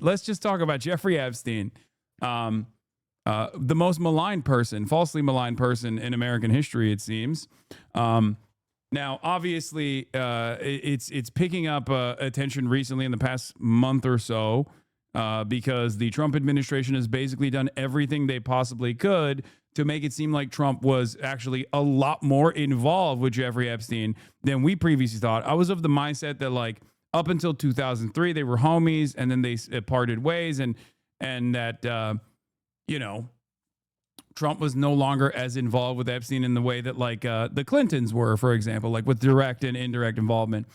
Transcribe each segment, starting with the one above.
let's just talk about Jeffrey Epstein, the most maligned person, falsely maligned person in American history, it seems. Now, obviously, it's picking up attention recently in the past month or so because the Trump administration has basically done everything they possibly could to make it seem like Trump was actually a lot more involved with Jeffrey Epstein than we previously thought. I was of the mindset that, like, up until 2003, they were homies, and then they parted ways, and that Trump was no longer as involved with Epstein in the way that, like, the Clintons were, for example, like with direct and indirect involvement,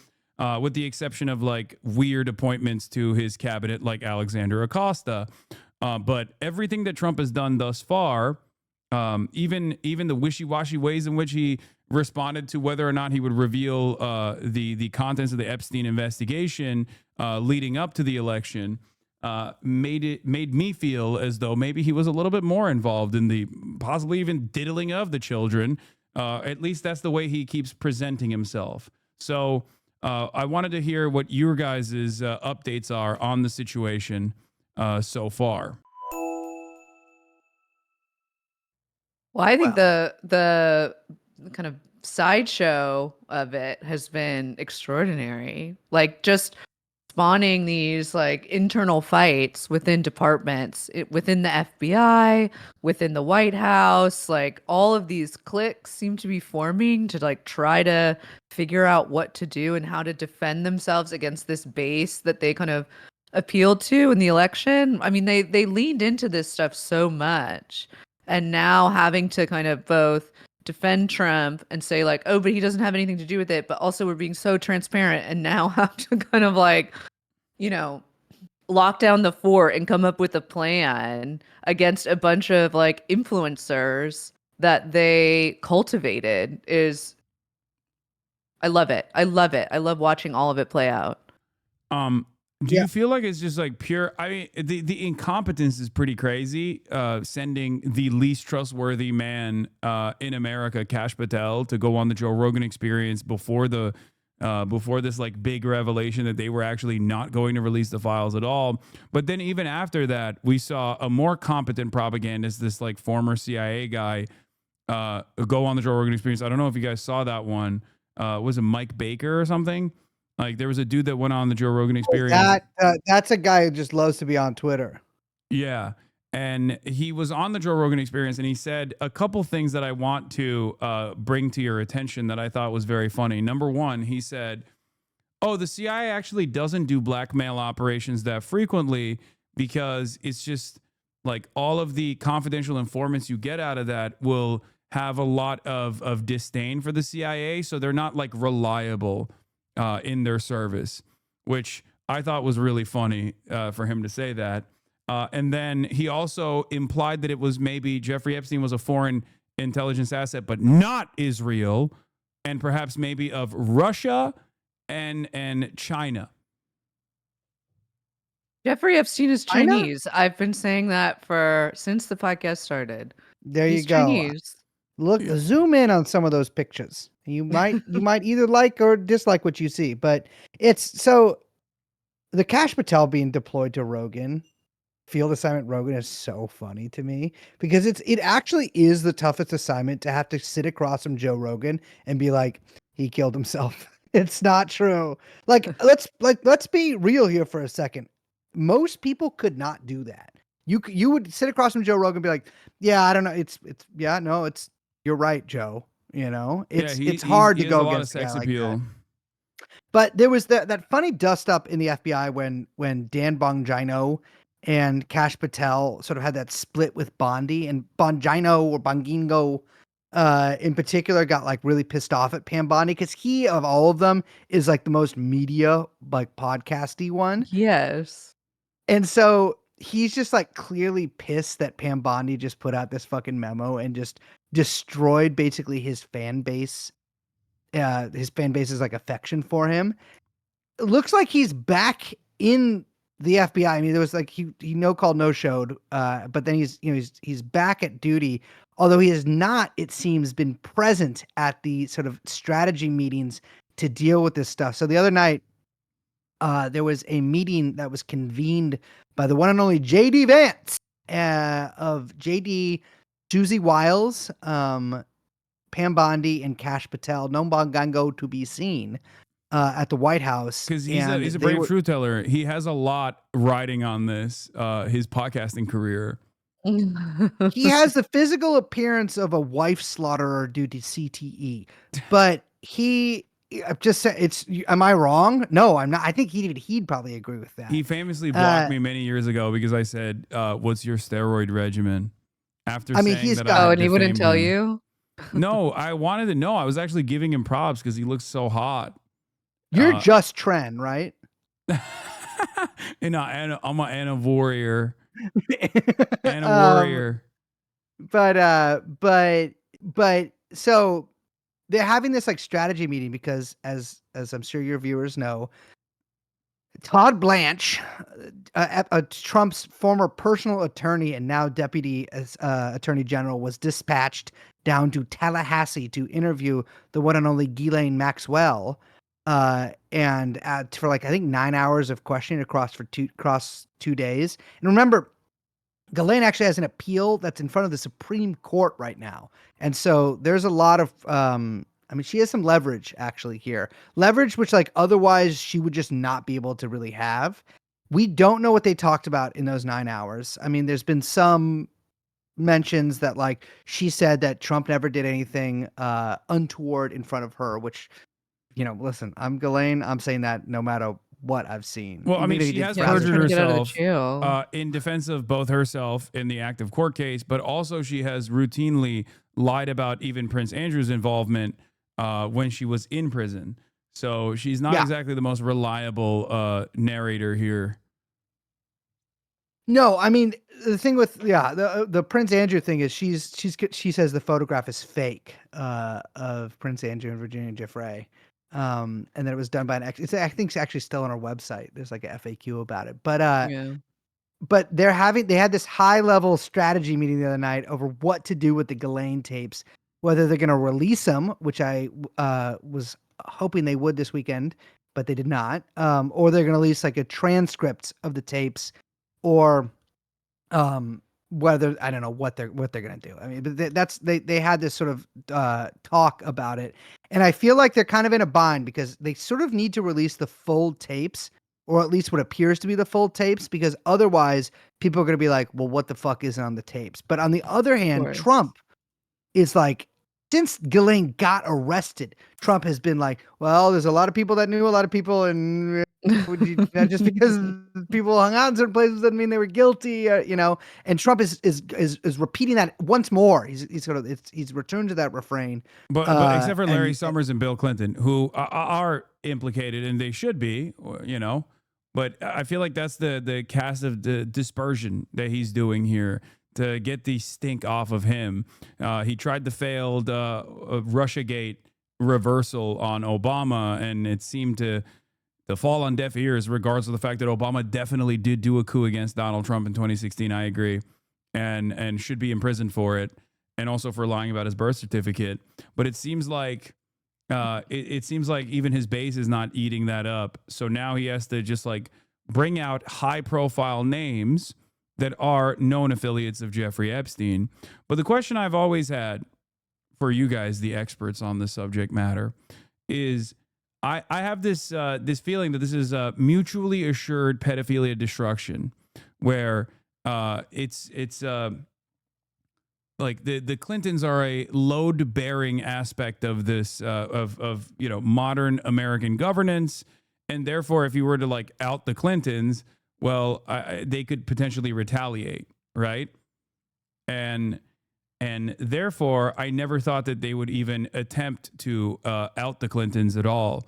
with the exception of, like, weird appointments to his cabinet, like Alexander Acosta. But everything that Trump has done thus far, even the wishy-washy ways in which he responded to whether or not he would reveal the contents of the Epstein investigation leading up to the election, made me feel as though maybe he was a little bit more involved in the possibly even diddling of the children. At least that's the way he keeps presenting himself. So I wanted to hear what your guys' updates are on the situation so far. Well, I think the kind of sideshow of it has been extraordinary. Like, just spawning these, like, internal fights within departments, within the FBI, within the White House. Like, all of these cliques seem to be forming to, like, try to figure out what to do and how to defend themselves against this base that they kind of appealed to in the election. I mean, they leaned into this stuff so much, and now having to kind of both defend Trump and say, like, oh, but he doesn't have anything to do with it, but also we're being so transparent, and now have to kind of, like, lock down the fort and come up with a plan against a bunch of, like, influencers that they cultivated I love it. I love it. I love watching all of it play out. Do you feel like it's just like pure? I mean, the incompetence is pretty crazy. Sending the least trustworthy man in America, Kash Patel, to go on the Joe Rogan Experience before this, like, big revelation that they were actually not going to release the files at all. But then even after that, we saw a more competent propagandist, this, like, former CIA guy, go on the Joe Rogan Experience. I don't know if you guys saw that one. Was it Mike Baker or something? Like, there was a dude that went on the Joe Rogan Experience. That's a guy who just loves to be on Twitter. Yeah. And he was on the Joe Rogan Experience, and he said a couple things that I want to bring to your attention that I thought was very funny. Number one, he said, the CIA actually doesn't do blackmail operations that frequently because it's just, like, all of the confidential informants you get out of that will have a lot of disdain for the CIA, so they're not, like, reliable in their service, which I thought was really funny for him to say that. And then he also implied that it was maybe Jeffrey Epstein was a foreign intelligence asset, but not Israel, and perhaps maybe of Russia and China. Jeffrey Epstein is Chinese. I've been saying that since the podcast started. He's go. Chinese. Look, zoom in on some of those pictures. You might either like or dislike what you see, but it's so the Kash Patel being deployed to Rogan, field assignment Rogan, is so funny to me because it actually is the toughest assignment to have to sit across from Joe Rogan and be like, he killed himself. It's not true. Like, let's be real here for a second. Most people could not do that. You would sit across from Joe Rogan and be like, yeah, I don't know. You're right, Joe. It's hard to go against a guy like that. But there was that funny dust up in the FBI when Dan Bongino and Kash Patel sort of had that split with Bondi, and Bongino or Bongino in particular got, like, really pissed off at Pam Bondi because he, of all of them, is, like, the most media, like, podcasty one. Yes. And so he's just, like, clearly pissed that Pam Bondi just put out this fucking memo and just destroyed basically his fan base. His fan base's, like, affection for him. It looks like he's back in the FBI. I mean, there was, like, he no called, no showed, but then he's back at duty. Although he has not, it seems, been present at the sort of strategy meetings to deal with this stuff. So the other night, there was a meeting that was convened by the one and only JD Vance of JD, Susie Wiles, Pam Bondi, and Kash Patel. No Bongango to be seen at the White House. Because he's a brave truth teller. He has a lot riding on this, his podcasting career. He has the physical appearance of a wife slaughterer due to CTE, but I've just said am I wrong? No, I'm not. I think he'd probably agree with that. He famously blocked me many years ago because I said, what's your steroid regimen? After saying that and he wouldn't tell you? No, I wanted to know. I was actually giving him props because he looks so hot. You're just Trent, right? I'm an Anna warrior. Anna warrior. But so they're having this like strategy meeting because as I'm sure your viewers know, Todd Blanche, Trump's former personal attorney and now deputy attorney general, was dispatched down to Tallahassee to interview the one and only Ghislaine Maxwell, and for like I think 9 hours of questioning across 2 days. And remember, Ghislaine actually has an appeal that's in front of the Supreme Court right now, and so there's a lot of she has some leverage actually here. Leverage which like otherwise she would just not be able to really have. We don't know what they talked about in those 9 hours. I mean, there's been some mentions that like she said that Trump never did anything untoward in front of her, which, listen, I'm Ghislaine. I'm saying that no matter what I've seen. Well, I mean, she has perjured herself in defense of both herself in the active court case, but also she has routinely lied about even Prince Andrew's involvement when she was in prison. So she's not exactly the most reliable narrator here. No, I mean, the thing with the Prince Andrew thing is she says the photograph is fake of Prince Andrew and Virginia Giuffre, and that it was done by an I think it's actually still on our website. There's like a FAQ about it, but they had this high level strategy meeting the other night over what to do with the Ghislaine tapes, whether they're going to release them, which I was hoping they would this weekend, but they did not, or they're going to release like a transcript of the tapes. Or whether I don't know what they're gonna do. I mean, but they had this sort of talk about it, and I feel like they're kind of in a bind because they sort of need to release the full tapes, or at least what appears to be the full tapes, because otherwise people are gonna be like, well, what the fuck isn't on the tapes? But on the other hand, Trump is like, since Ghislaine got arrested, Trump has been like, well, there's a lot of people that knew a lot of people, and just because people hung out in certain places doesn't mean they were guilty, And Trump is repeating that once more. He's returned to that refrain. But except for Larry Summers and Bill Clinton, who are implicated, and they should be, But I feel like that's the cast of the dispersion that he's doing here to get the stink off of him. He tried the failed Russiagate reversal on Obama, and it seemed to fall on deaf ears, regardless of the fact that Obama definitely did do a coup against Donald Trump in 2016. I agree, and should be imprisoned for it, and also for lying about his birth certificate. But it seems like it seems like even his base is not eating that up. So now he has to just like bring out high profile names that are known affiliates of Jeffrey Epstein. But the question I've always had for you guys, the experts on the subject matter, is I have this feeling that this is a mutually assured pedophilia destruction, where it's like the Clintons are a load bearing aspect of this of modern American governance, and therefore if you were to like out the Clintons, well, they could potentially retaliate, right? And therefore, I never thought that they would even attempt to out the Clintons at all,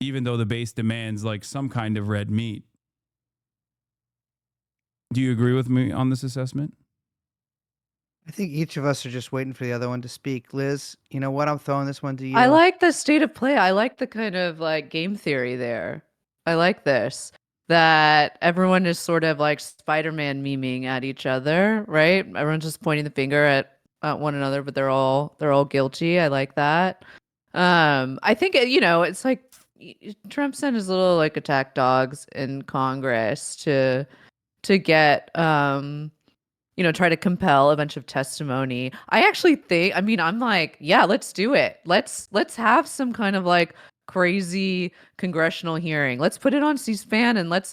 even though the base demands like some kind of red meat. Do you agree with me on this assessment? I think each of us are just waiting for the other one to speak. Liz, you know what? I'm throwing this one to you. I like the state of play. I like the kind of like game theory there. I like this. That everyone is sort of like Spider-Man memeing at each other, right? Everyone's just pointing the finger at one another, but they're all guilty. I like that. I think it's like Trump sent his little like attack dogs in Congress to get try to compel a bunch of testimony. I actually think, I mean, I'm like, yeah, let's do it. Let's have some kind of like crazy congressional hearing. Let's put it on C-SPAN and let's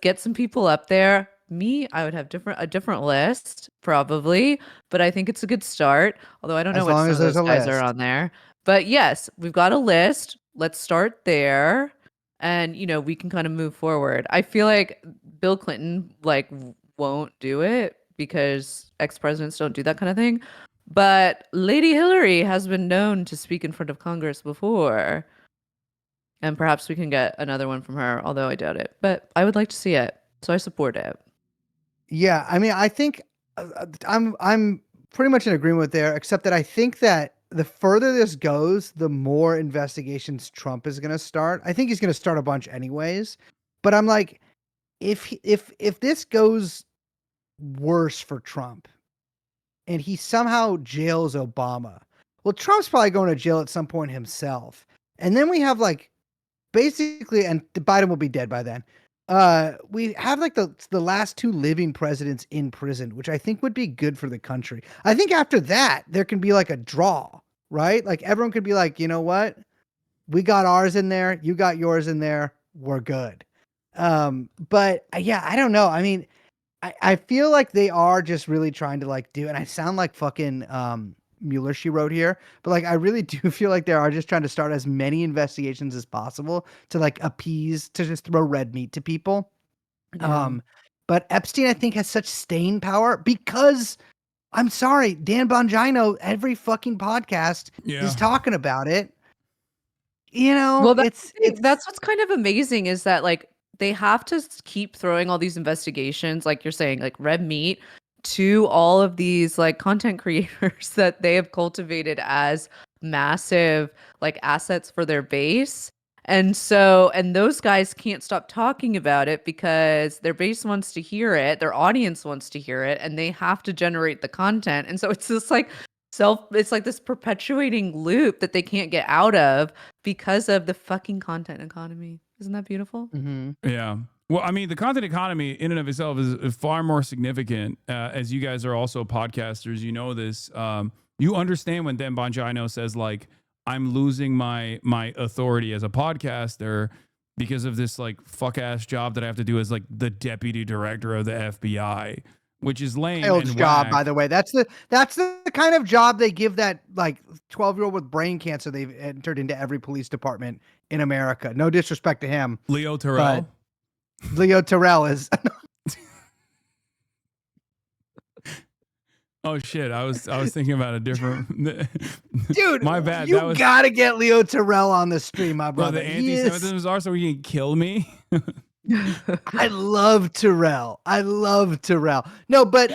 get some people up there. Me, I would have a different list probably, but I think it's a good start. Although I don't know As what long some as of those there's a guys are list. on there. But yes, we've got a list. Let's start there. And we can kind of move forward. I feel like Bill Clinton won't do it because ex-presidents don't do that kind of thing. But Lady Hillary has been known to speak in front of Congress before. And perhaps we can get another one from her, although I doubt it. But I would like to see it. So I support it. Yeah, I mean, I think I'm pretty much in agreement with there, except that I think that the further this goes, the more investigations Trump is going to start. I think he's going to start a bunch anyways, but I'm like, if this goes worse for Trump and he somehow jails Obama, well, Trump's probably going to jail at some point himself. And then we have like basically, and Biden will be dead by then. We have like the last two living presidents in prison, which I think would be good for the country. I think after that, there can be like a draw, right? Like everyone could be like, you know what? We got ours in there. You got yours in there. We're good. But yeah, I don't know. I mean, I feel like they are just really trying to like do, and I sound like fucking Mueller she wrote here, but like I really do feel like they are just trying to start as many investigations as possible to like appease, to just throw red meat to people. Yeah. But Epstein, I think, has such staying power because I'm sorry, Dan Bongino, every fucking podcast is talking about it. Well, It's that's what's kind of amazing is that like they have to keep throwing all these investigations, like you're saying, like red meat to all of these like content creators that they have cultivated as massive like assets for their base. And those guys can't stop talking about it because their base wants to hear it, their audience wants to hear it, and they have to generate the content. And so it's just like it's like this perpetuating loop that they can't get out of because of the fucking content economy. Isn't that beautiful? Yeah. Well, I mean, the content economy in and of itself is far more significant. As you guys are also podcasters, you know this. You understand when Dan Bongino says like, "I'm losing my authority as a podcaster because of this like fuck ass job that I have to do as like the deputy director of the FBI." Which is lame failed and job, whack. by the way. That's the kind of job they give that like 12-year-old with brain cancer they've entered into every police department in America. No disrespect to him. Leo Terrell. Leo Terrell is Oh shit! I was thinking about a different dude. My bad. You That was gotta get Leo Terrell on the stream, my well, brother. the anti-Semitisms are so he can kill me. I love Terrell. No, but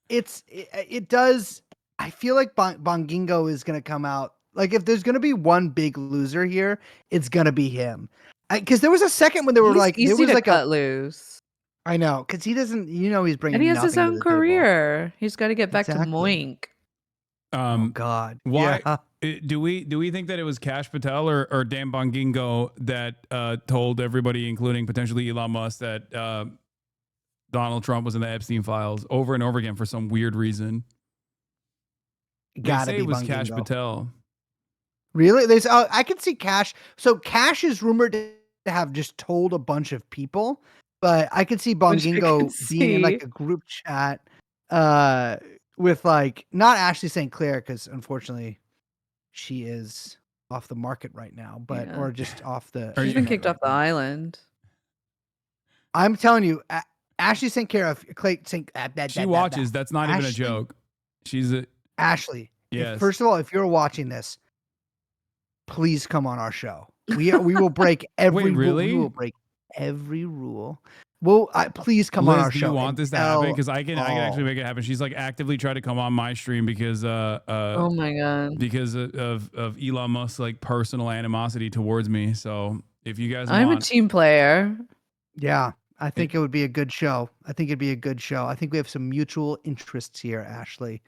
it does. I feel like Bongingo is gonna come out. Like if there's gonna be one big loser here, it's gonna be him. Because there was a second when they were like, there was like cut loose. I know, because he doesn't. He's bringing. And he has nothing his to own the table. career. He's got to get back Exactly. to Moink. Oh God. Why Yeah. do we think that it was Kash Patel or Dan Bongino that told everybody, including potentially Elon Musk, that Donald Trump was in the Epstein files over and over again for some weird reason? Gotta they say be it was Kash Bongingo. Patel. Really? There's I can see Cash. So Cash is rumored to have just told a bunch of people, but I could see Bongingo being in like a group chat with like not Ashley St. Clair, because unfortunately she is off the market right now, but or just off the She's been kicked off the island. I'm telling you, Ashley St. Clair She watches. That's not even a joke. She's a Ashley. Yes. First of all, if you're watching this, please come on our show. We will break every Wait, really? rule. We will break every rule. Well, please come Liz, on our do show. you want this to happen? Because I can actually make it happen. She's like actively trying to come on my stream because oh my God, because of Elon Musk's like personal animosity towards me. So if you guys I'm a team player. Yeah, I think it would be a good show. I think we have some mutual interests here, Ashley.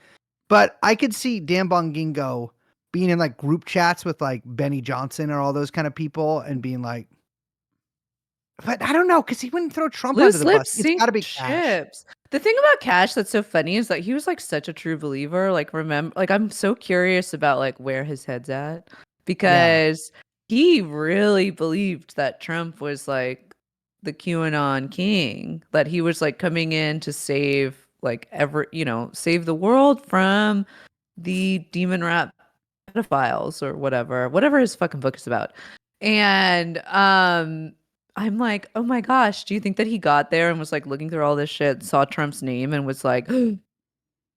But I could see Dan Bongingo being in like group chats with like Benny Johnson or all those kind of people and being like, but I don't know, because he wouldn't throw Trump under Loose the lips bus. It's sink got to be Cash. ships. The thing about Cash that's so funny is that he was like such a true believer. Like, I'm so curious about like where his head's at because he really believed that Trump was like the QAnon king, that he was like coming in to save like save the world from the demon rat pedophiles or whatever his fucking book is about. And I'm like, oh my gosh, do you think that he got there and was like looking through all this shit, saw Trump's name and was like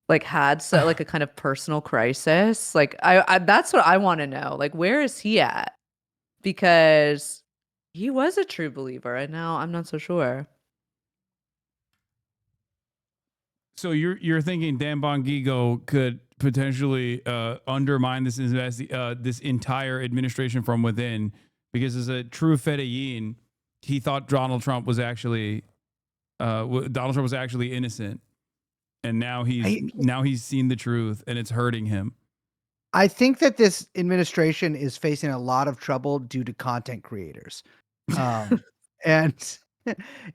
like had like a kind of personal crisis? Like I that's what I want to know. Like, where is he at? Because he was a true believer and now I'm not so sure. So you're thinking Dan Bongigo could potentially undermine this this entire administration from within, because as a true Fedayeen, he thought Donald Trump was actually innocent, and now he's seen the truth and it's hurting him. I think that this administration is facing a lot of trouble due to content creators. And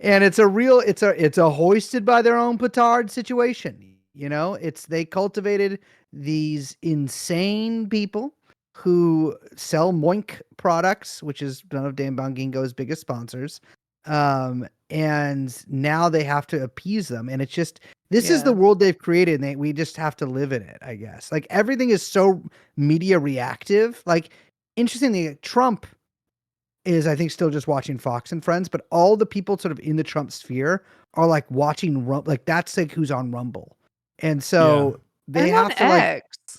it's a hoisted by their own petard situation. You know, they cultivated these insane people who sell Moink products, which is one of Dan Bongingo's biggest sponsors. And now they have to appease them. And it's just, this is the world they've created, and we just have to live in it, I guess. Like, everything is so media reactive. Like, interestingly, Trump is, I think, still just watching Fox and Friends, but all the people sort of in the Trump sphere are like watching, like, that's like who's on Rumble. And so they and have on to like, X.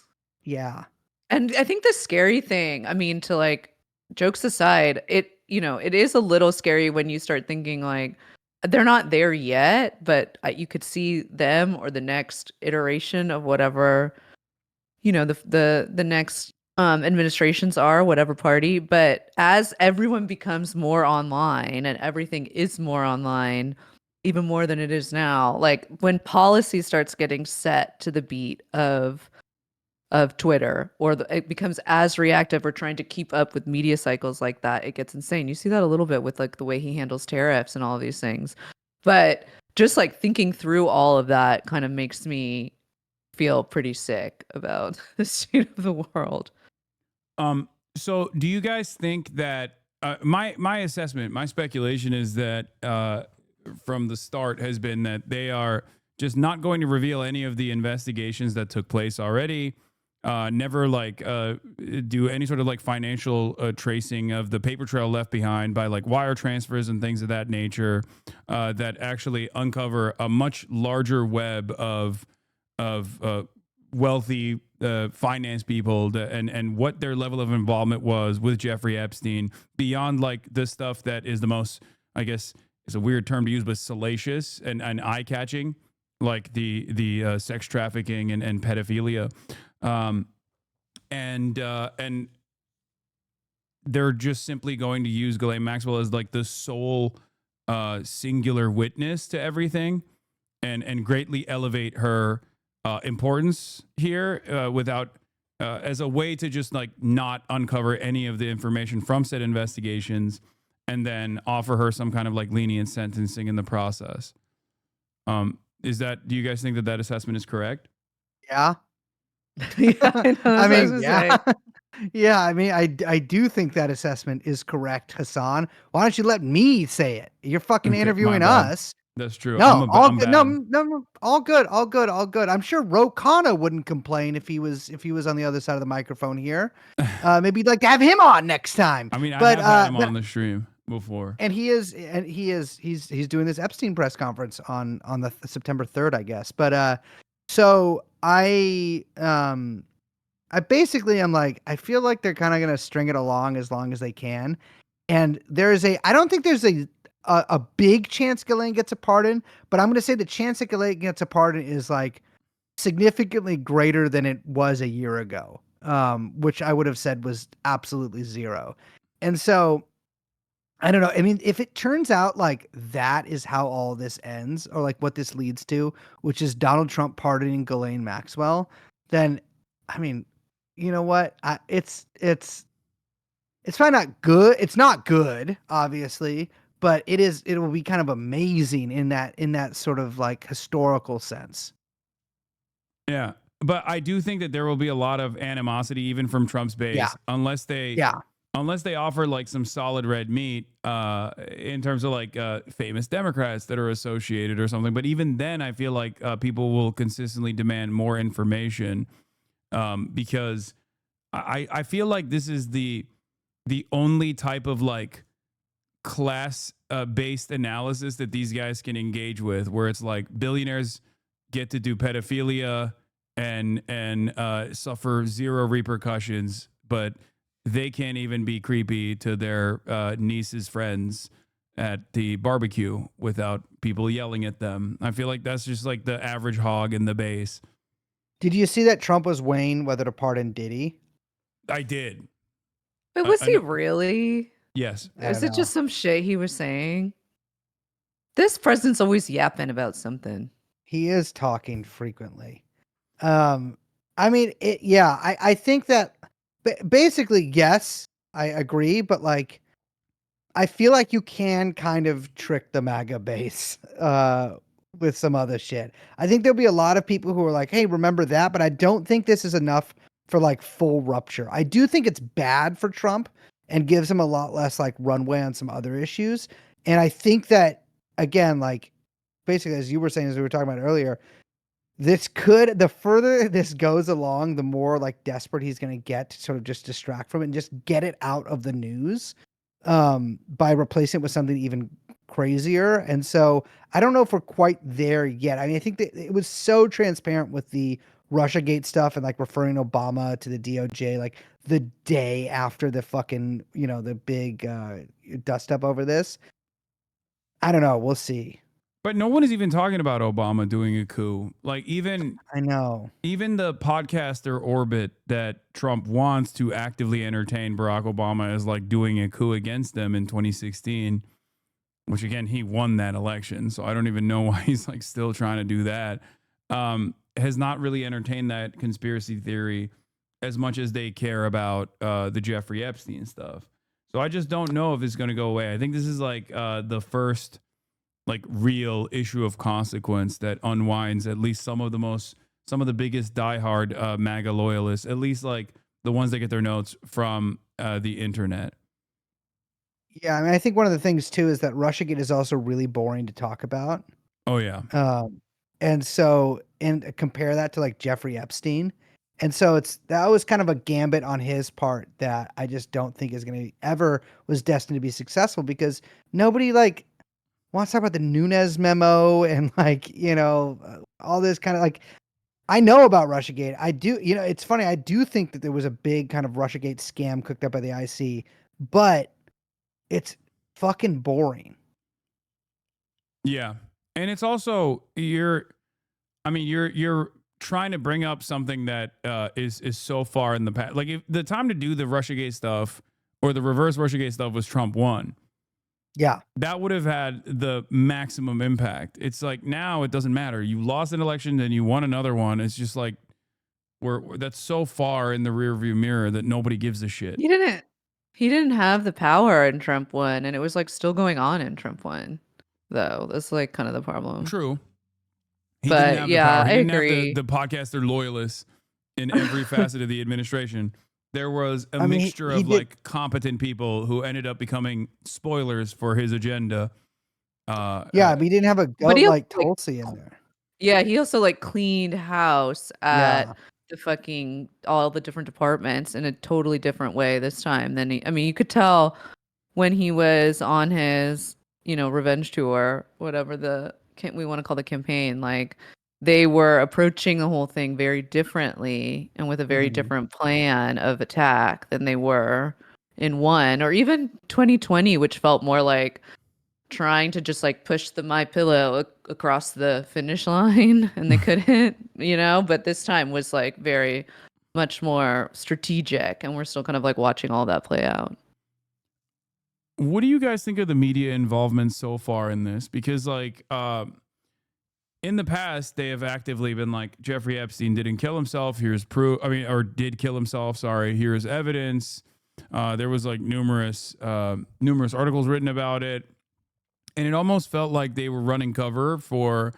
And I think the scary thing, I mean, to like, jokes aside, it is a little scary when you start thinking like they're not there yet, but you could see them or the next iteration of whatever, the next administrations are, whatever party. But as everyone becomes more online and everything is more online, even more than it is now, like when policy starts getting set to the beat of Twitter, or it becomes as reactive or trying to keep up with media cycles like that, it gets insane. You see that a little bit with like the way he handles tariffs and all of these things. But just like thinking through all of that kind of makes me feel pretty sick about the state of the world. So do you guys think that my assessment, my speculation is that from the start has been that they are just not going to reveal any of the investigations that took place already. Never like do any sort of like financial tracing of the paper trail left behind by like wire transfers and things of that nature that actually uncover a much larger web of wealthy finance people and what their level of involvement was with Jeffrey Epstein beyond like the stuff that is the most, I guess it's a weird term to use, but salacious and eye catching, like the sex trafficking and pedophilia. And they're just simply going to use Ghislaine Maxwell as like the sole singular witness to everything and greatly elevate her importance here without as a way to just like not uncover any of the information from said investigations and then offer her some kind of like lenient sentencing in the process. Do you guys think that assessment is correct? Yeah. I mean, yeah. I mean, I do think that assessment is correct, Hasan. Why don't you let me say it? You're fucking interviewing us. That's true. No, I'm good. bad. No, all good. I'm sure Ro Khanna wouldn't complain if he was on the other side of the microphone here. Maybe you'd like to have him on next time. I mean, but, I have had him on the stream before. And he's doing this Epstein press conference on the September 3rd, I guess. But so I basically am like, I feel like they're kind of going to string it along as long as they can. And I don't think there's a big chance Ghislaine gets a pardon, but I'm going to say the chance that Ghislaine gets a pardon is like significantly greater than it was a year ago, which I would have said was absolutely zero. And so I don't know. I mean, if it turns out like that is how all this ends, or like what this leads to, which is Donald Trump pardoning Ghislaine Maxwell, then I mean, you know what? It's probably not good. It's not good, obviously, but it will be kind of amazing in that sort of like historical sense. Yeah. But I do think that there will be a lot of animosity even from Trump's Yeah. base unless they Yeah. offer like some solid red meat in terms of like famous Democrats that are associated or something. But even then, I feel like people will consistently demand more information because I feel like this is the only type of like class based analysis that these guys can engage with, where it's like billionaires get to do pedophilia and suffer zero repercussions, but they can't even be creepy to their niece's friends at the barbecue without people yelling at them. I feel like that's just like the average hog in the base. Did you see that Trump was weighing whether to pardon Diddy? I did. But was I he know. really? Yes. I Is don't it know. just some shit he was saying? This president's always yapping about something. He is talking frequently. I mean, yeah, I think that basically, yes, I agree, but like, I feel like you can kind of trick the MAGA base with some other shit. I think there'll be a lot of people who are like, hey, remember that, but I don't think this is enough for like full rupture. I do think it's bad for Trump and gives him a lot less like runway on some other issues. And I think that, again, like, basically, as you were saying, as we were talking about earlier, the further this goes along, the more like desperate he's going to get to sort of just distract from it and just get it out of the news by replacing it with something even crazier. And so I don't know if we're quite there yet. I mean, I think that it was so transparent with the Russiagate stuff and like referring Obama to the DOJ like the day after the fucking, the big dust up over this. I don't know. We'll see. But no one is even talking about Obama doing a coup. Like I know. even the podcaster orbit that Trump wants to actively entertain Barack Obama as like doing a coup against them in 2016, which again, he won that election. So I don't even know why he's like still trying to do that. Has not really entertained that conspiracy theory as much as they care about the Jeffrey Epstein stuff. So I just don't know if it's going to go away. I think this is like the first like real issue of consequence that unwinds at least some of the biggest diehard MAGA loyalists, at least like the ones that get their notes from the internet. Yeah, I mean, I think one of the things too is that Russiagate is also really boring to talk about. Oh yeah. And compare that to like Jeffrey Epstein. And so that was kind of a gambit on his part that I just don't think is going to ever was destined to be successful because nobody like wants to talk about the Nunes memo and like, all this kind of like, I know about Russiagate. I do, it's funny. I do think that there was a big kind of Russiagate scam cooked up by the IC, but it's fucking boring. Yeah. And it's also you're trying to bring up something that is so far in the past. Like if the time to do the Russiagate stuff or the reverse Russiagate stuff was Trump won. Yeah. That would have had the maximum impact. It's like now it doesn't matter. You lost an election and you won another one. It's just like that's so far in the rearview mirror that nobody gives a shit. He didn't have the power in Trump won, and it was like still going on in Trump won, though. That's like kind of the problem. True. He didn't But have the yeah, power. He I didn't have agree. the podcaster loyalists in every facet of the administration. There was a mixture he of did, like competent people who ended up becoming spoilers for his agenda. but he didn't have a But goat he also, like like, Tulsi in there. yeah, he also like cleaned house at Yeah. the fucking all the different departments in a totally different way this time than I mean, you could tell when he was on his, revenge tour, whatever we want to call the campaign, like they were approaching the whole thing very differently and with a very different plan of attack than they were in one or even 2020, which felt more like trying to just like push the My Pillow across the finish line and they couldn't, but this time was like very much more strategic and we're still kind of like watching all that play out. What do you guys think of the media involvement so far in this? Because like in the past, they have actively been like, Jeffrey Epstein didn't kill himself. Here's proof. I mean, or did kill himself. Sorry. Here's evidence. There was like numerous articles written about it, and it almost felt like they were running cover for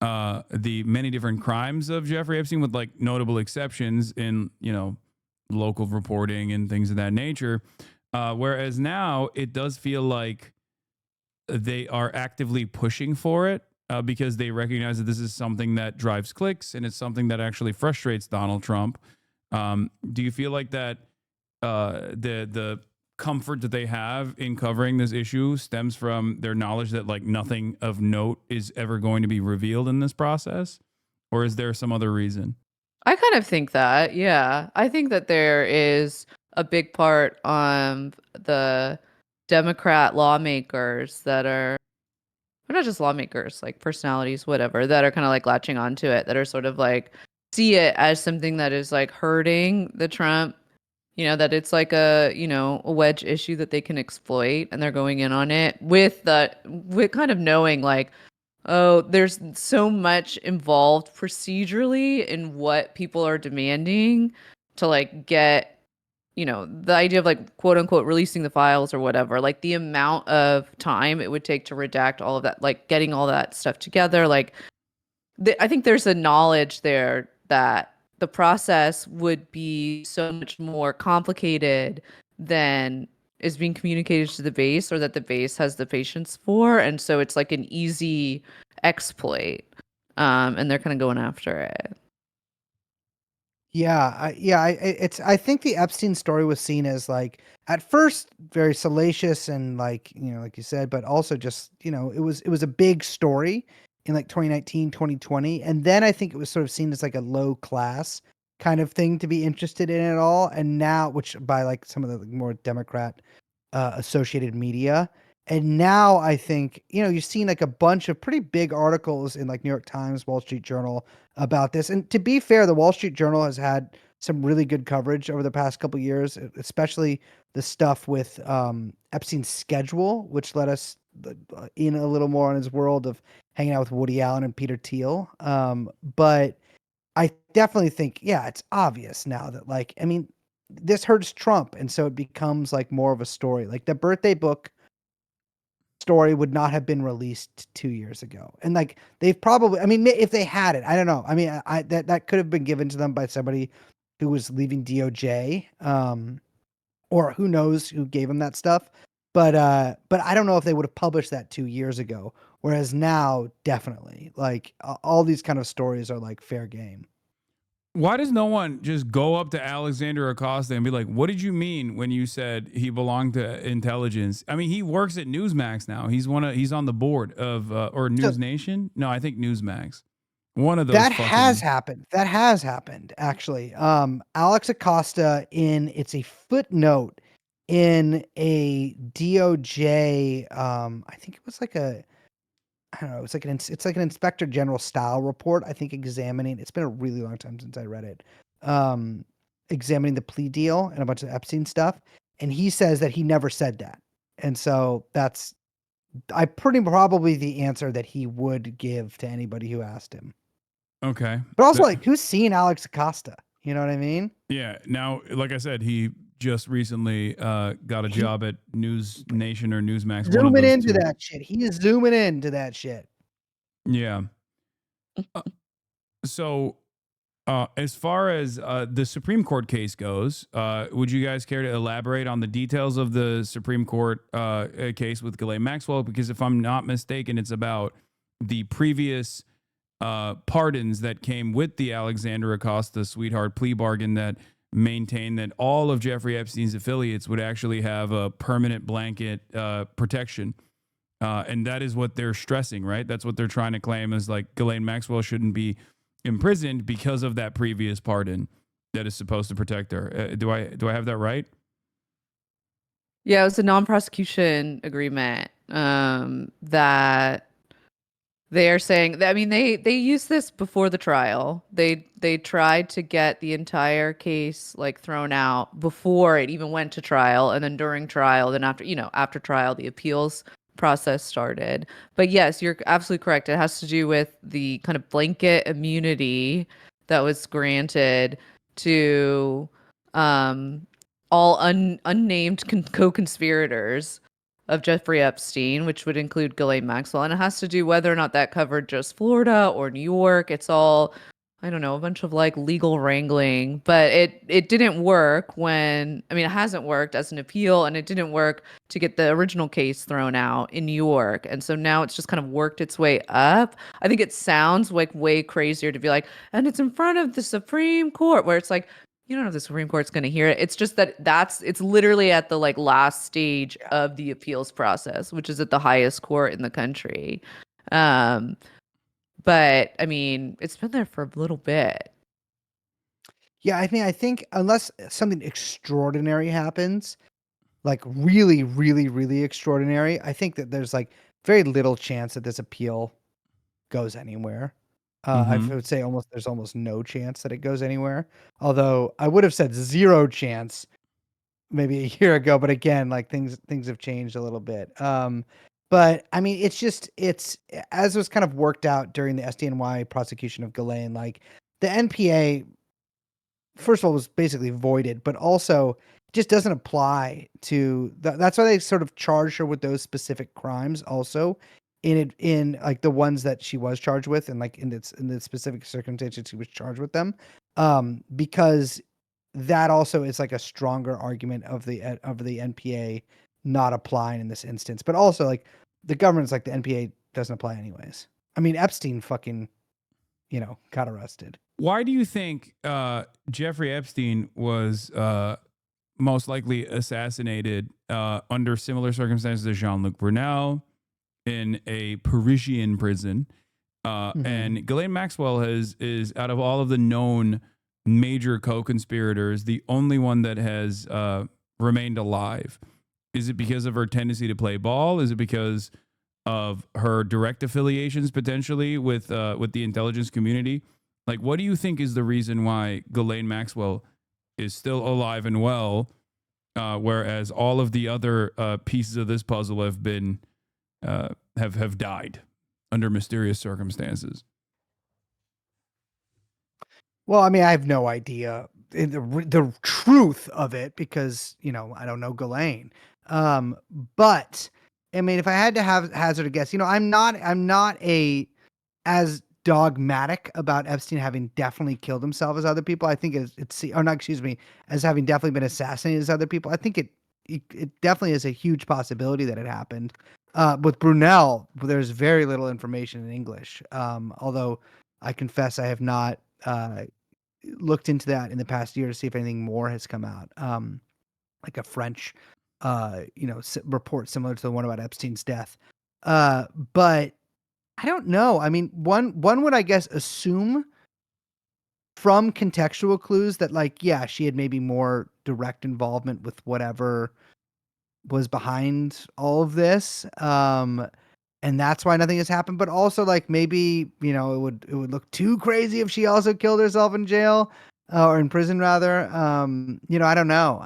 the many different crimes of Jeffrey Epstein, with like notable exceptions in local reporting and things of that nature. Whereas now it does feel like they are actively pushing for it. Because they recognize that this is something that drives clicks and it's something that actually frustrates Donald Trump. Do you feel like that the comfort that they have in covering this issue stems from their knowledge that like nothing of note is ever going to be revealed in this process? Or is there some other reason? I kind of think that, yeah. I think that there is a big part on the Democrat lawmakers that are, or not just lawmakers, like personalities, whatever, that are kind of like latching onto it, that are sort of like see it as something that is like hurting the Trump, that it's like a wedge issue that they can exploit, and they're going in on it with kind of knowing like, oh, there's so much involved procedurally in what people are demanding to like get, the idea of like quote unquote releasing the files or whatever, like the amount of time it would take to redact all of that, like getting all that stuff together. Like I think there's a knowledge there that the process would be so much more complicated than is being communicated to the base, or that the base has the patience for. And so it's like an easy exploit. And they're kind of going after it. I think the Epstein story was seen as like at first very salacious and like like you said, but also just it was a big story in like 2019, 2020, and then I think it was sort of seen as like a low class kind of thing to be interested in it all, and now, which by like some of the more Democrat associated media. And now I think, you've seen like a bunch of pretty big articles in like New York Times, Wall Street Journal about this. And to be fair, the Wall Street Journal has had some really good coverage over the past couple of years, especially the stuff with Epstein's schedule, which let us in a little more on his world of hanging out with Woody Allen and Peter Thiel. But I definitely think, yeah, it's obvious now that like, I mean, this hurts Trump. And so it becomes like more of a story. Like the birthday book story would not have been released 2 years ago. And like they've probably, I mean, if they had it, I don't know. I mean, that could have been given to them by somebody who was leaving DOJ, or who knows who gave them that stuff. But I don't know if they would have published that 2 years ago. Whereas now, definitely, like all these kind of stories are like fair game. Why does no one just go up to Alexander Acosta and be like, what did you mean when you said he belonged to intelligence? I mean, he works at Newsmax now. He's on the board of, or News Nation. No, I think Newsmax. One of those. That has happened. That has happened, actually. Alex Acosta, it's a footnote in a DOJ, I think it was like I don't know, it's like an inspector general style report, I think, examining, it's been a really long time since I read it, examining the plea deal and a bunch of Epstein stuff. And he says that he never said that. And so that's probably the answer that he would give to anybody who asked him. Okay. But also, like, who's seen Alex Acosta? You know what I mean? Yeah. Now, like I said, he just recently got a job at News Nation or Newsmax. Zooming into that shit. He is zooming into that shit. Yeah. So, as far as the Supreme Court case goes, would you guys care to elaborate on the details of the Supreme Court case with Ghislaine Maxwell? Because if I'm not mistaken, it's about the previous pardons that came with the Alexander Acosta sweetheart plea bargain that maintained that all of Jeffrey Epstein's affiliates would actually have a permanent blanket protection. And that is what they're stressing, right? That's what they're trying to claim, is like Ghislaine Maxwell shouldn't be imprisoned because of that previous pardon that is supposed to protect her. Do I have that right? Yeah, it was a non-prosecution agreement that they are saying. I mean, they used this before the trial. They tried to get the entire case like thrown out before it even went to trial, and then during trial, then after trial, the appeals process started. But yes, you're absolutely correct. It has to do with the kind of blanket immunity that was granted to all unnamed co-conspirators of Jeffrey Epstein, which would include Ghislaine Maxwell. And it has to do whether or not that covered just Florida or New York. It's all, I don't know, a bunch of like legal wrangling, but it didn't work it hasn't worked as an appeal, and it didn't work to get the original case thrown out in New York. And so now it's just kind of worked its way up. I think it sounds like way crazier to be like, and it's in front of the Supreme Court, where it's like, you don't know if the Supreme Court's going to hear it. It's just that it's literally at the like last stage of the appeals process, which is at the highest court in the country. But I mean, it's been there for a little bit. Yeah, I think unless something extraordinary happens, like really, really, really extraordinary, I think that there's like very little chance that this appeal goes anywhere. I would say there's almost no chance that it goes anywhere. Although I would have said zero chance maybe a year ago, but again, like things have changed a little bit. But I mean, it's as was kind of worked out during the SDNY prosecution of Ghislaine, like the NPA, first of all, was basically voided, but also just doesn't apply to that's why they sort of charged her with those specific crimes also in like the ones that she was charged with, and like in the specific circumstances she was charged with them, because that also is like a stronger argument of the NPA not applying in this instance. But also like the government's like the NPA doesn't apply anyways. I mean, Epstein fucking, got arrested. Why do you think Jeffrey Epstein was most likely assassinated under similar circumstances as Jean-Luc Brunel in a Parisian prison? And Ghislaine Maxwell is out of all of the known major co-conspirators, the only one that has remained alive. Is it because of her tendency to play ball? Is it because of her direct affiliations potentially with the intelligence community? Like, what do you think is the reason why Ghislaine Maxwell is still alive and well, whereas all of the other pieces of this puzzle have been have died under mysterious circumstances? Well, I mean, I have no idea the truth of it because, I don't know Ghislaine. But I mean, if I had to hazard a guess, I'm not as dogmatic about Epstein having definitely killed himself as other people. I think as having definitely been assassinated as other people. I think it definitely is a huge possibility that it happened. With Brunel, there's very little information in English. Although I confess I have not looked into that in the past year to see if anything more has come out. Like a French, report similar to the one about Epstein's death. But I don't know. I mean, one would, I guess, assume from contextual clues that, like, yeah, she had maybe more direct involvement with whatever was behind all of this. And that's why nothing has happened. But also, like, maybe, it would look too crazy if she also killed herself in jail or in prison, rather. I don't know.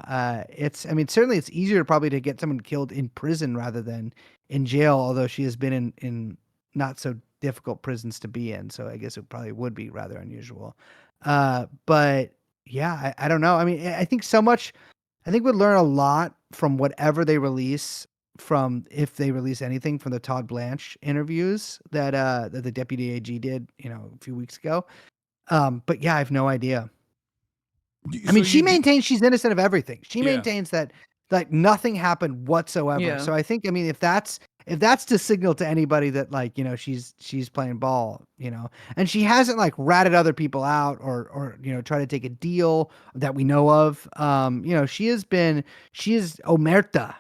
Certainly it's easier probably to get someone killed in prison rather than in jail, although she has been in not so difficult prisons to be in. So I guess it probably would be rather unusual. But yeah, I don't know. I mean, I think we'd learn a lot from whatever they release, from if they release anything from the Todd Blanche interviews that the deputy AG did, a few weeks ago. But yeah, I have no idea. I mean, she maintains she's innocent of everything. She maintains that like nothing happened whatsoever. Yeah. So I think, I mean, if that's to signal to anybody that, like, she's playing ball, and she hasn't like ratted other people out or try to take a deal that we know of. She is omerta,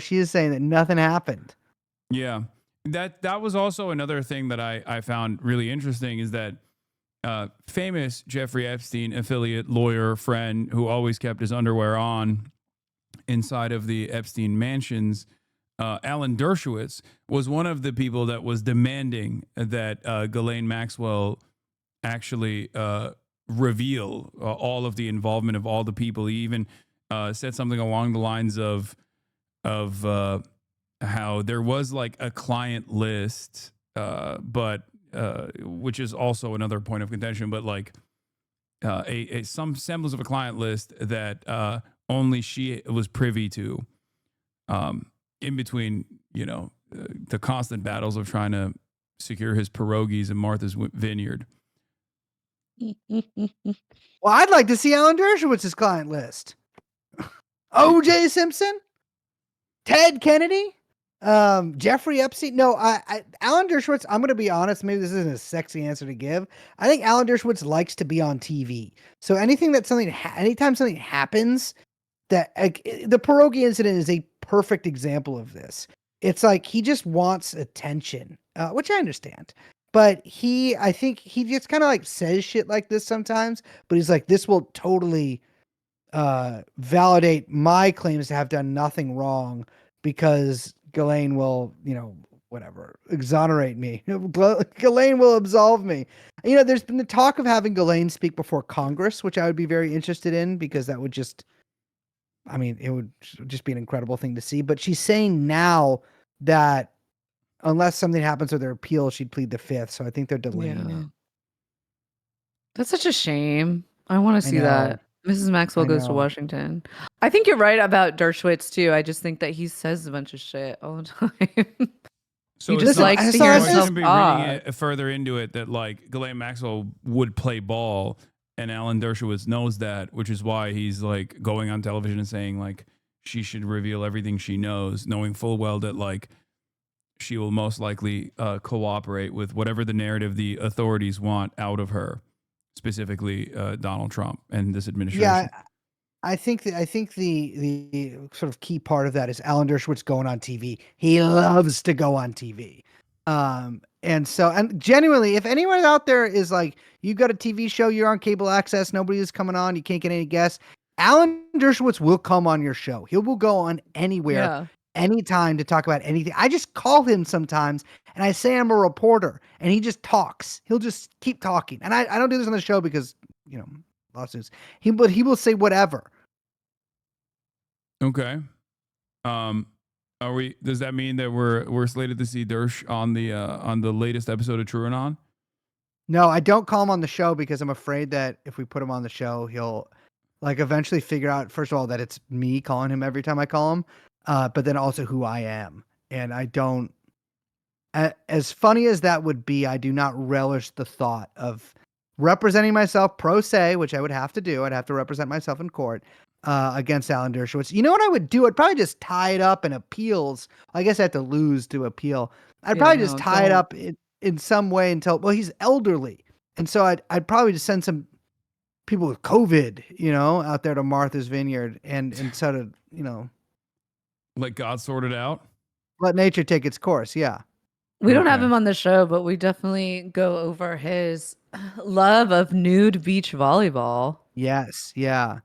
she is saying that nothing happened. Yeah. That was also another thing that I found really interesting, is that famous Jeffrey Epstein affiliate lawyer friend who always kept his underwear on inside of the Epstein mansions, Alan Dershowitz, was one of the people that was demanding that Ghislaine Maxwell actually reveal all of the involvement of all the people. He even said something along the lines of how how there was like a client list, but which is also another point of contention, but like some semblance of a client list that only she was privy to, in between, the constant battles of trying to secure his pierogies in Martha's Vineyard. Well, I'd like to see Alan Dershowitz's client list. O.J. Simpson, Ted Kennedy, Jeffrey Epstein. No, Alan Dershowitz, I'm going to be honest, maybe this isn't a sexy answer to give. I think Alan Dershowitz likes to be on TV. So anytime something happens, that the pierogi incident is a perfect example of this. It's like he just wants attention, which I understand. But I think he just kind of like says shit like this sometimes, but he's like, this will totally validate my claims to have done nothing wrong because Ghislaine will, whatever, exonerate me. Ghislaine will absolve me. There's been the talk of having Ghislaine speak before Congress, which I would be very interested in because that would just, it would just be an incredible thing to see. But she's saying now that unless something happens with her appeal, she'd plead the fifth. So I think they're delaying it. That's such a shame. I want to see that. Mrs. Maxwell goes to Washington. I think you're right about Dershowitz too. I just think that he says a bunch of shit all the time. So he just likes to hear himself be reading it further into it that like Ghislaine Maxwell would play ball, and Alan Dershowitz knows that, which is why he's like going on television and saying like she should reveal everything she knows, knowing full well that like she will most likely cooperate with whatever the narrative the authorities want out of her. Specifically, Donald Trump and this administration. Yeah, I think the sort of key part of that is Alan Dershowitz going on TV. He loves to go on TV, and genuinely, if anyone out there is like, you've got a TV show, you're on cable access, nobody is coming on, you can't get any guests, Alan Dershowitz will come on your show. He will go on anywhere. Anytime to talk about anything. I just call him sometimes and I say I'm a reporter and he just talks. He'll just keep talking. And I don't do this on the show because, lawsuits. He will say whatever. Okay. Does that mean that we're slated to see Dersh on the latest episode of TrueAnon? No, I don't call him on the show because I'm afraid that if we put him on the show, he'll like eventually figure out, first of all, that it's me calling him every time I call him. But then also who I am. And I don't, as funny as that would be, I do not relish the thought of representing myself pro se, which I would have to do. I'd have to represent myself in court against Alan Dershowitz. You know what I would do? I'd probably just tie it up in appeals. I guess I have to lose to appeal. I'd probably just tie it up in some way until, well, he's elderly. And so I'd probably just send some people with COVID, out there to Martha's Vineyard and sort of, Let God sort it out. Let nature take its course. Yeah. We don't have him on the show, but we definitely go over his love of nude beach volleyball. Yes. Yeah.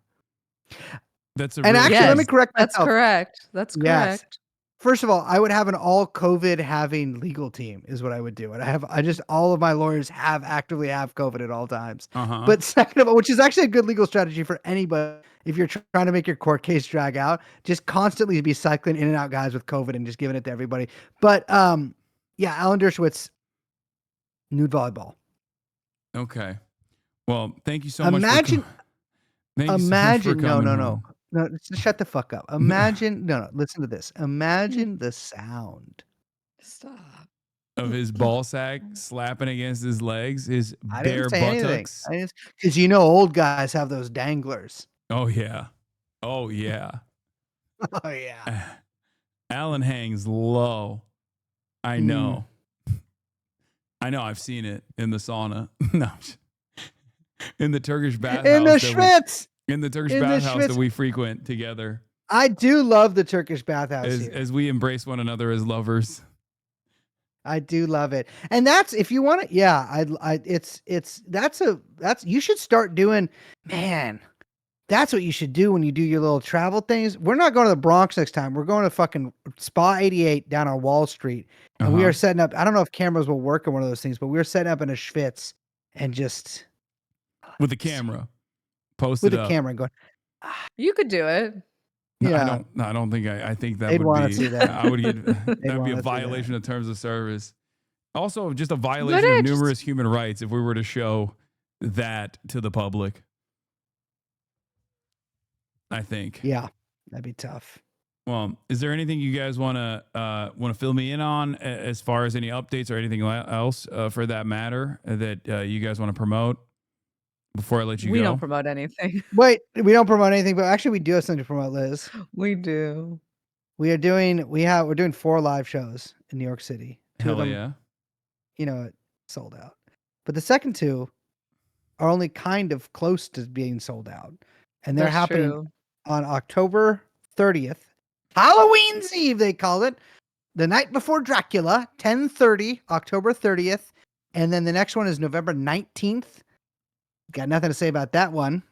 That's and actually, let me correct myself. That's correct. That's correct. Yes. First of all, I would have an all COVID having legal team is what I would do. And all of my lawyers actively have COVID at all times. But second of all, which is actually a good legal strategy for anybody. If you're trying to make your court case drag out, just constantly be cycling in and out guys with COVID and just giving it to everybody. But Alan Dershowitz, nude volleyball. Okay. Well, thank you so much. Imagine, no. No, shut the fuck up. Imagine, listen to this. Imagine the sound. Stop. Of his ball sack slapping against his legs, his bare buttocks. Because old guys have those danglers. Oh, yeah. Oh, yeah. Oh, yeah. Alan hangs low. I know. I know. I've seen it in the sauna. No. In the Turkish bathhouse. In the Schwitz. In the Turkish bathhouse that we frequent together. I do love the Turkish bathhouse as we embrace one another as lovers. I do love it. And that's, if you want to, you should start doing, man, that's what you should do when you do your little travel things. We're not going to the Bronx next time. We're going to fucking Spa 88 down on Wall Street. And we are setting up, I don't know if cameras will work on one of those things, but we're setting up in a Schwitz and just. With the camera. Post with it the up. camera going. You could do it. Yeah. I don't think I think that They'd would wanna be. see that. I would get that would be wanna a see violation that. of terms of service. Also, just a violation of it just- numerous human rights if we were to show that to the public. I think. Yeah, that'd be tough. Well, is there anything you guys want to fill me in on as far as any updates or anything else for that matter that you guys want to promote before I let you We go? don't promote anything. Wait, we don't promote anything, but actually we do have something to promote, Liz. We do. We're doing 4 live shows in New York City. 2 of Hell them, yeah. sold out. But the second 2 are only kind of close to being sold out. And they're That's happening true. on October 30th. Halloween's Eve, they call it. The night before Dracula, 10:30, October 30th. And then the next one is November 19th. Got nothing to say about that one.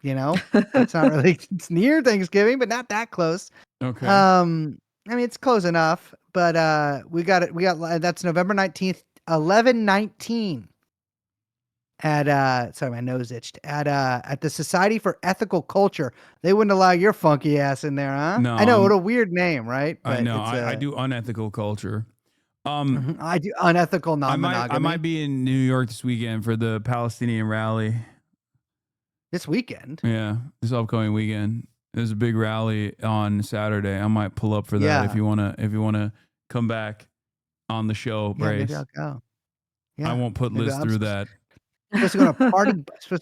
It's not really, it's near Thanksgiving, but not that close. Okay. I mean, it's close enough, but that's November 19th, 11:19 at sorry, my nose itched at the Society for Ethical Culture. They wouldn't allow your funky ass in there, huh? No, I know, what a weird name, right? I But know. it's, I do unethical culture. I do unethical I non-monogamy. might be in New York this weekend for the Palestinian rally. This weekend. Yeah, this upcoming weekend. There's a big rally on Saturday. I might pull up for that Yeah. if you wanna come back on the show, Yeah, Brace. maybe I'll go. Yeah, I won't put maybe Liz I'm through that. supposed to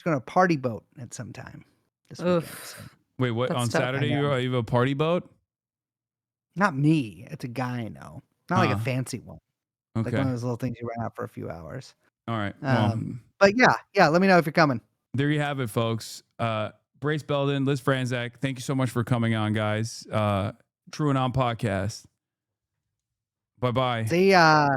go on a party boat at some time this weekend. Oof. So. Wait, what? That's On tough. Saturday I know. you have a party boat? Not me. It's a guy I know. Not like a Uh, fancy one. Like Okay. one of those little things you rent out for a few hours. All right. Well, But yeah, let me know if you're coming. there you have it, folks. Brace Belden, Liz Franzak, thank you so much for coming on, guys. TrueAnon podcast. Bye-bye. See ya.